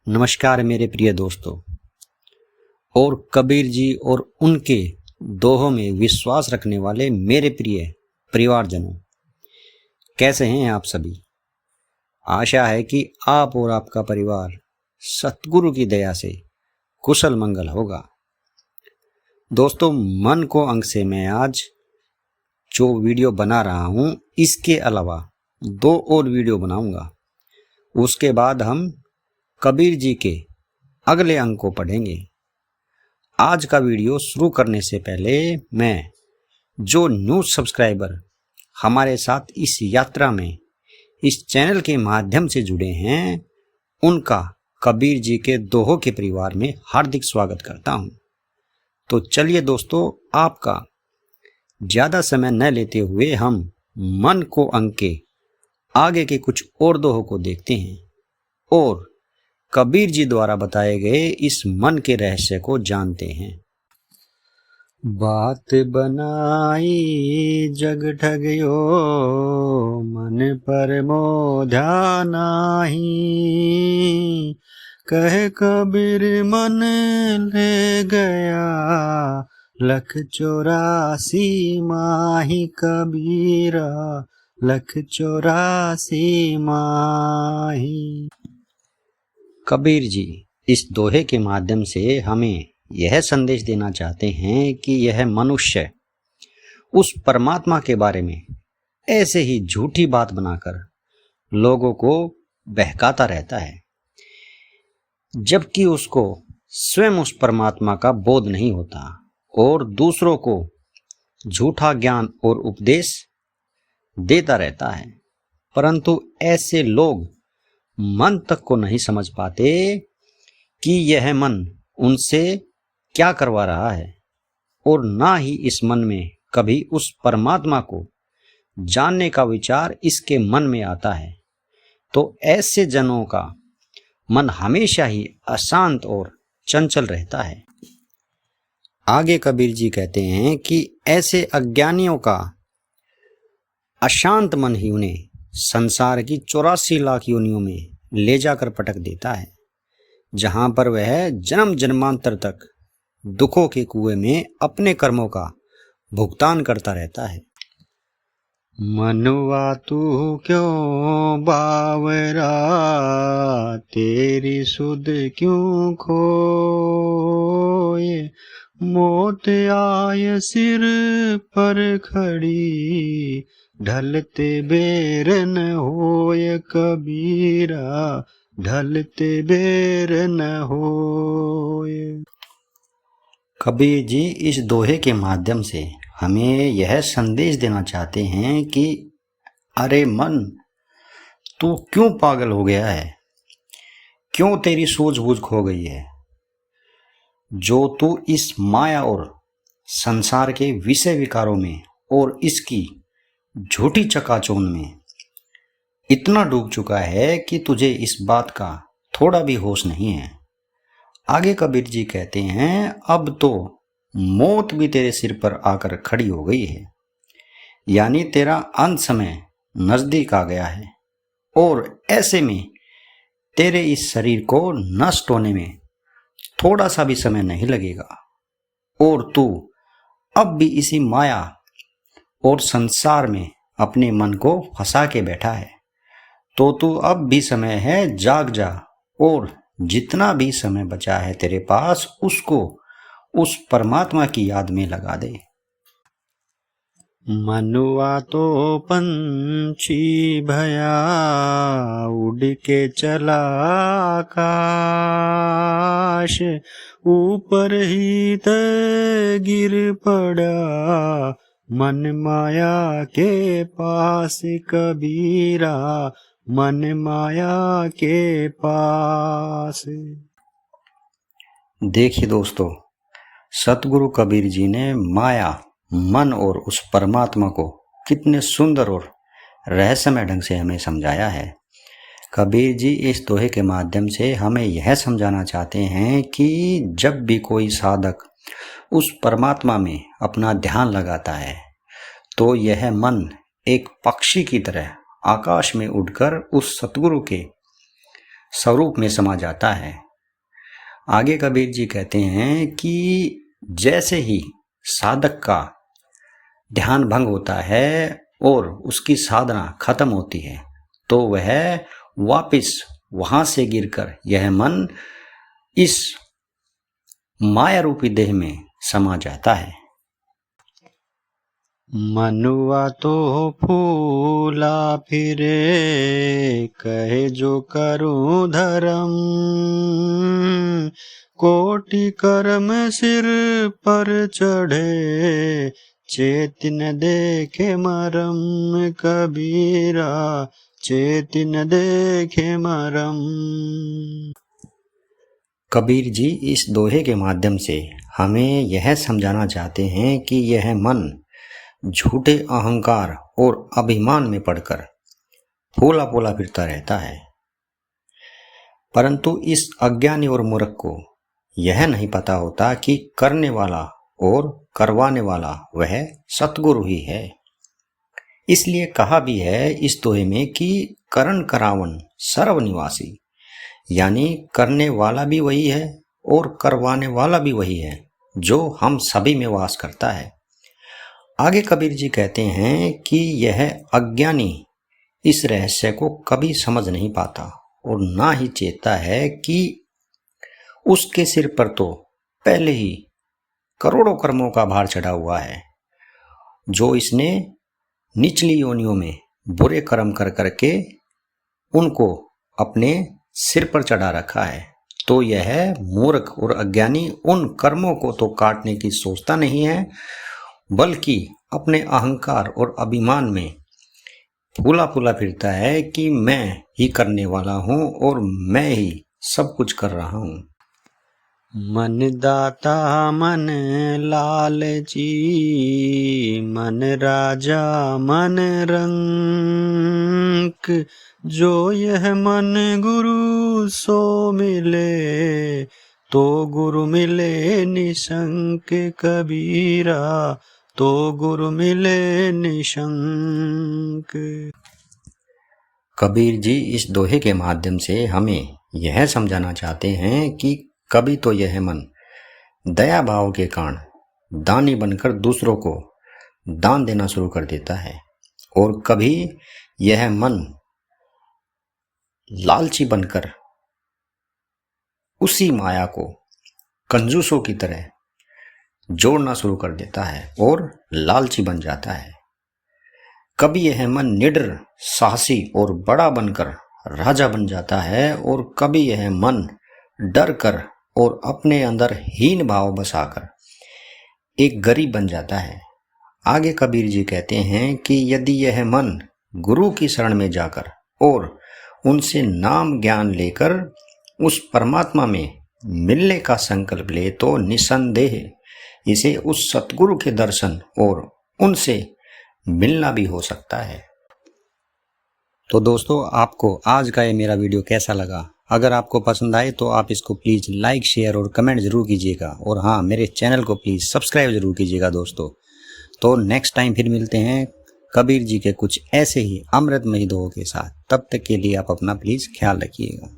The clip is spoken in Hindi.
नमस्कार मेरे प्रिय दोस्तों और कबीर जी और उनके दोहों में विश्वास रखने वाले मेरे प्रिय परिवारजनों, कैसे हैं आप सभी। आशा है कि आप और आपका परिवार सतगुरु की दया से कुशल मंगल होगा। दोस्तों, मन को अंग से मैं आज जो वीडियो बना रहा हूं, इसके अलावा 2 और वीडियो बनाऊंगा। उसके बाद हम कबीर जी के अगले अंग को पढ़ेंगे। आज का वीडियो शुरू करने से पहले मैं जो न्यू सब्सक्राइबर हमारे साथ इस यात्रा में इस चैनल के माध्यम से जुड़े हैं, उनका कबीर जी के दोहों के परिवार में हार्दिक स्वागत करता हूं। तो चलिए दोस्तों, आपका ज़्यादा समय न लेते हुए हम मन को अंग के आगे के कुछ और दोहों को देखते हैं और कबीर जी द्वारा बताए गए इस मन के रहस्य को जानते हैं। बात बनाई जग ठगयो, मन पर मोध्या नाही। कहे कबीर मन ले गया, 184 माही कबीरा, 184 माही। कबीर जी इस दोहे के माध्यम से हमें यह संदेश देना चाहते हैं कि यह मनुष्य उस परमात्मा के बारे में ऐसे ही झूठी बात बनाकर लोगों को बहकाता रहता है, जबकि उसको स्वयं उस परमात्मा का बोध नहीं होता और दूसरों को झूठा ज्ञान और उपदेश देता रहता है। परंतु ऐसे लोग मन तक को नहीं समझ पाते कि यह मन उनसे क्या करवा रहा है और ना ही इस मन में कभी उस परमात्मा को जानने का विचार इसके मन में आता है। तो ऐसे जनों का मन हमेशा ही अशांत और चंचल रहता है। आगे कबीर जी कहते हैं कि ऐसे अज्ञानियों का अशांत मन ही उन्हें संसार की 84 लाख योनियों में ले जाकर पटक देता है, जहां पर वह जन्म जन्मांतर तक दुखों के कुएं में अपने कर्मों का भुगतान करता रहता है। मनुआ तू क्यों बावरा, तेरी सुध क्यों खोए। मौत आय सिर पर खड़ी, ढलते बेर न होय कबीरा, ढलते बेर न होय। कबीर जी इस दोहे के माध्यम से हमें यह संदेश देना चाहते हैं कि अरे मन, तू क्यों पागल हो गया है, क्यों तेरी सूझबूझ खो गई है, जो तू इस माया और संसार के विषय विकारों में और इसकी झूठी चकाचौंध में इतना डूब चुका है कि तुझे इस बात का थोड़ा भी होश नहीं है। आगे कबीर जी कहते हैं, अब तो मौत भी तेरे सिर पर आकर खड़ी हो गई है, यानी तेरा अंत समय नजदीक आ गया है और ऐसे में तेरे इस शरीर को नष्ट होने में थोड़ा सा भी समय नहीं लगेगा और तू अब भी इसी माया और संसार में अपने मन को फंसा के बैठा है। तो तू अब भी समय है, जाग जा और जितना भी समय बचा है तेरे पास, उसको उस परमात्मा की याद में लगा दे। मनुआ तो पंछी भया, उड़ के चला आकाश, ऊपर ही तक गिर पड़ा, मन माया के पास कबीरा, मन माया के पास। देखिए दोस्तों, सतगुरु कबीर जी ने माया, मन और उस परमात्मा को कितने सुंदर और रहस्यमय ढंग से हमें समझाया है। कबीर जी इस दोहे के माध्यम से हमें यह समझाना चाहते हैं कि जब भी कोई साधक उस परमात्मा में अपना ध्यान लगाता है तो यह मन एक पक्षी की तरह आकाश में उड़कर उस सतगुरु के स्वरूप में समा जाता है। आगे कबीर जी कहते हैं कि जैसे ही साधक का ध्यान भंग होता है और उसकी साधना खत्म होती है तो वह वापिस वहां से गिरकर यह मन इस माया रूपी देह में समा जाता है। मनुआ तो फूला फिरे, कहे जो करूं धर्म, कोटि कर्म सिर पर चढ़े, चेतिन देखे मरम, कबीरा चेतिन देखे मरम। कबीर जी इस दोहे के माध्यम से हमें यह समझाना चाहते हैं कि यह मन झूठे अहंकार और अभिमान में पड़कर फूला फूला फिरता रहता है, परंतु इस अज्ञानी और मूर्ख को यह नहीं पता होता कि करने वाला और करवाने वाला वह सतगुरु ही है। इसलिए कहा भी है इस दोहे में कि करण करावन सर्वनिवासी, यानी करने वाला भी वही है और करवाने वाला भी वही है जो हम सभी में वास करता है। आगे कबीर जी कहते हैं कि यह अज्ञानी इस रहस्य को कभी समझ नहीं पाता और ना ही चेता है कि उसके सिर पर तो पहले ही करोड़ों कर्मों का भार चढ़ा हुआ है जो इसने निचली योनियों में बुरे कर्म कर करके उनको अपने सिर पर चढ़ा रखा है। तो यह मूर्ख और अज्ञानी उन कर्मों को तो काटने की सोचता नहीं है, बल्कि अपने अहंकार और अभिमान में फूला फूला फिरता है कि मैं ही करने वाला हूँ और मैं ही सब कुछ कर रहा हूँ। मन दाता मन लालची, मन राजा मन रंक, जो यह मन गुरु सो मिले, तो गुरु मिले निशंक, कबीरा तो गुरु मिले निशंक। कबीर जी इस दोहे के माध्यम से हमें यह समझाना चाहते हैं कि कभी तो यह मन दया भाव के कारण दानी बनकर दूसरों को दान देना शुरू कर देता है और कभी यह मन लालची बनकर उसी माया को कंजूसों की तरह जोड़ना शुरू कर देता है और लालची बन जाता है। कभी यह मन निडर साहसी और बड़ा बनकर राजा बन जाता है और कभी यह मन डर कर और अपने अंदर हीन भाव बसाकर एक गरीब बन जाता है। आगे कबीर जी कहते हैं कि यदि यह मन गुरु की शरण में जाकर और उनसे नाम ज्ञान लेकर उस परमात्मा में मिलने का संकल्प ले तो निसंदेह इसे उस सतगुरु के दर्शन और उनसे मिलना भी हो सकता है। तो दोस्तों, आपको आज का ये मेरा वीडियो कैसा लगा? अगर आपको पसंद आए तो आप इसको प्लीज़ लाइक शेयर और कमेंट ज़रूर कीजिएगा और हाँ, मेरे चैनल को प्लीज़ सब्सक्राइब ज़रूर कीजिएगा दोस्तों। तो नेक्स्ट टाइम फिर मिलते हैं कबीर जी के कुछ ऐसे ही अमृतमयी दोहों के साथ। तब तक के लिए आप अपना प्लीज़ ख्याल रखिएगा।